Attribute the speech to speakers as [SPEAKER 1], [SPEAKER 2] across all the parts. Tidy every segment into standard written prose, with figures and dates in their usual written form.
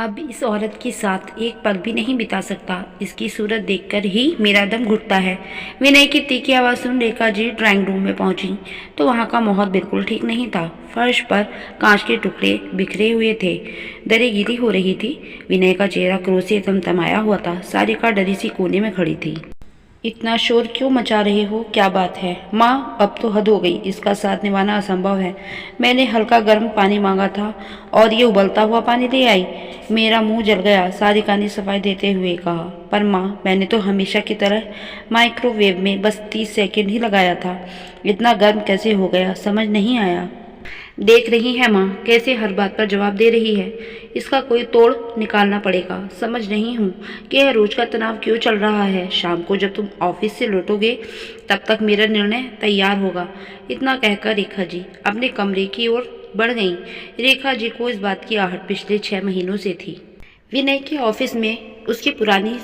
[SPEAKER 1] अब इस औरत के साथ एक पल भी नहीं बिता सकता। इसकी सूरत देखकर ही मेरा दम घुटता है। विनय की तीखी आवाज़ सुन रेखा जी ड्राइंग रूम में पहुंची तो वहां का माहौल बिल्कुल ठीक नहीं था। फर्श पर कांच के टुकड़े बिखरे हुए थे, दरें गीली हो रही थी। विनय का चेहरा क्रोध से तमतमाया हुआ था। सारिका डरी सी कोने में खड़ी थी। इतना शोर क्यों मचा रहे हो, क्या बात है? माँ, अब तो हद हो गई, इसका साथ निभाना असंभव है। मैंने हल्का गर्म पानी मांगा था और ये उबलता हुआ पानी ले आई। मेरा मुंह जल गया, सारिका ने सफाई देते हुए कहा। पर माँ, मैंने तो हमेशा की तरह माइक्रोवेव में बस 30 सेकंड ही लगाया था। इतना गर्म कैसे हो गया, समझ नहीं आया। देख रही है माँ, कैसे हर बात पर जवाब दे रही है। इसका कोई तोड़ निकालना पड़ेगा। समझ नहीं हूँ कि यह रोज का तनाव क्यों चल रहा है। शाम को जब तुम ऑफिस से लौटोगे तब तक मेरा निर्णय तैयार होगा। इतना कहकर रेखा जी अपने कमरे की ओर बढ़ गईं। रेखा जी को इस बात की आहट पिछले 6 महीनों से थी। विनय के ऑफिस में उसकी पुरानी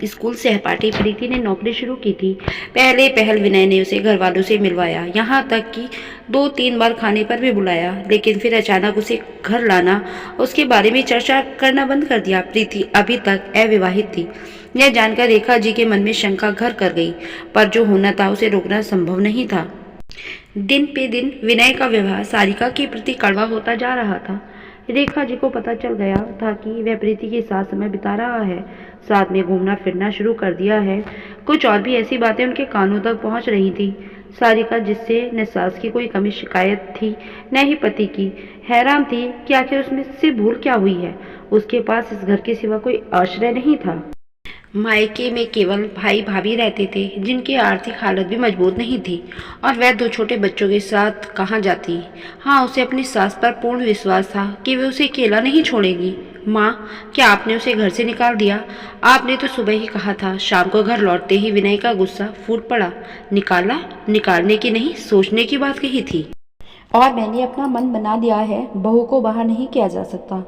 [SPEAKER 1] स्कूल सहपाठी प्रीति ने नौकरी शुरू की थी। पहले पहल विनय ने उसे घर वालों से मिलवाया, यहाँ तक कि 2-3 बार खाने पर भी बुलाया। लेकिन फिर अचानक उसे घर लाना, उसके बारे में चर्चा करना बंद कर दिया। प्रीति अभी तक अविवाहित थी। यह जानकर रेखा जी के मन में शंका घर कर गई, पर जो होना था उसे रोकना संभव नहीं था। दिन पे दिन विनय का व्यवहार सारिका के प्रति कड़वा होता जा रहा था। रेखा जी को पता चल गया था कि वह प्रीति के साथ समय बिता रहा है, साथ में घूमना फिरना शुरू कर दिया है। कुछ और भी ऐसी बातें उनके कानों तक पहुंच रही थी। सारिका, जिससे न सास की कोई कमी शिकायत थी न ही पति की, हैरान थी कि आखिर उसमें से भूल क्या हुई है। उसके पास इस घर के सिवा कोई आश्रय नहीं था। मायके में केवल भाई भाभी रहते थे, जिनकी आर्थिक हालत भी मजबूत नहीं थी, और वह 2 छोटे बच्चों के साथ कहाँ जाती। हाँ, उसे अपनी सास पर पूर्ण विश्वास था कि वे उसे अकेला नहीं छोड़ेगी। माँ, क्या आपने उसे घर से निकाल दिया? आपने तो सुबह ही कहा था। शाम को घर लौटते ही विनय का गुस्सा फूट पड़ा। निकाला? निकालने की नहीं, सोचने की बात कही थी। और मैंने अपना मन बना लिया है, बहू को बाहर नहीं किया जा सकता,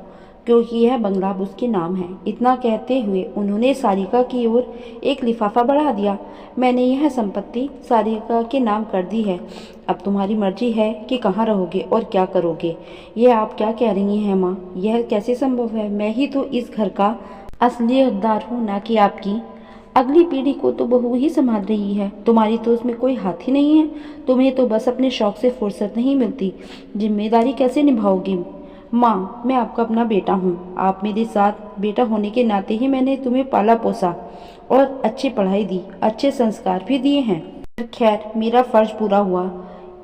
[SPEAKER 1] क्योंकि यह बंगला अब उसके नाम है। इतना कहते हुए उन्होंने सारिका की ओर एक लिफाफा बढ़ा दिया। मैंने यह संपत्ति सारिका के नाम कर दी है। अब तुम्हारी मर्जी है कि कहाँ रहोगे और क्या करोगे। यह आप क्या कह रही हैं माँ? यह कैसे संभव है? मैं ही तो इस घर का असली हकदार हूँ, ना कि आपकी। अगली पीढ़ी को तो बहू ही संभाल रही है, तुम्हारी तो उसमें कोई हाथ ही नहीं है। तुम्हें तो बस अपने शौक से फुर्सत नहीं मिलती। जिम्मेदारी कैसे निभाओगी? माँ, मैं आपका अपना बेटा हूँ। आप मेरे साथ बेटा होने के नाते ही मैंने तुम्हें पाला पोसा और अच्छी पढ़ाई दी, अच्छे संस्कार भी दिए हैं। खैर, मेरा फर्ज पूरा हुआ।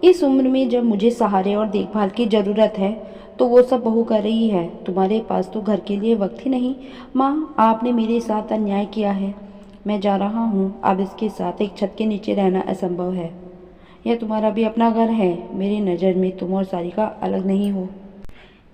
[SPEAKER 1] इस उम्र में जब मुझे सहारे और देखभाल की ज़रूरत है तो वो सब बहू कर रही है। तुम्हारे पास तो घर के लिए वक्त ही नहीं। माँ, आपने मेरे साथ अन्याय किया है। मैं जा रहा हूँ। अब इसके साथ एक छत के नीचे रहना असंभव है। यह तुम्हारा भी अपना घर है। मेरी नज़र में तुम और सारिका अलग नहीं हो।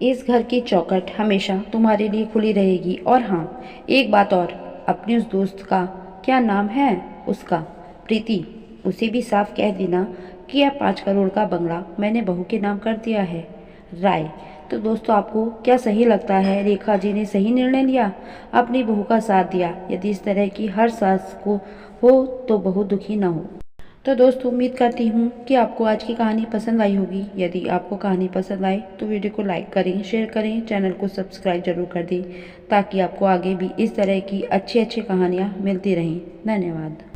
[SPEAKER 1] इस घर की चौखट हमेशा तुम्हारे लिए खुली रहेगी। और हाँ, एक बात और, अपने उस दोस्त का क्या नाम है उसका? प्रीति। उसे भी साफ कह देना कि यह 5 करोड़ का बंगला मैंने बहू के नाम कर दिया है। राय। तो दोस्तों, आपको क्या सही लगता है? रेखा जी ने सही निर्णय लिया, अपनी बहू का साथ दिया। यदि इस तरह की हर सास को हो तो बहू दुखी ना हो। तो दोस्तों, उम्मीद करती हूँ कि आपको आज की कहानी पसंद आई होगी। यदि आपको कहानी पसंद आए तो वीडियो को लाइक करें, शेयर करें, चैनल को सब्सक्राइब जरूर कर दें, ताकि आपको आगे भी इस तरह की अच्छी अच्छी कहानियाँ मिलती रहें। धन्यवाद।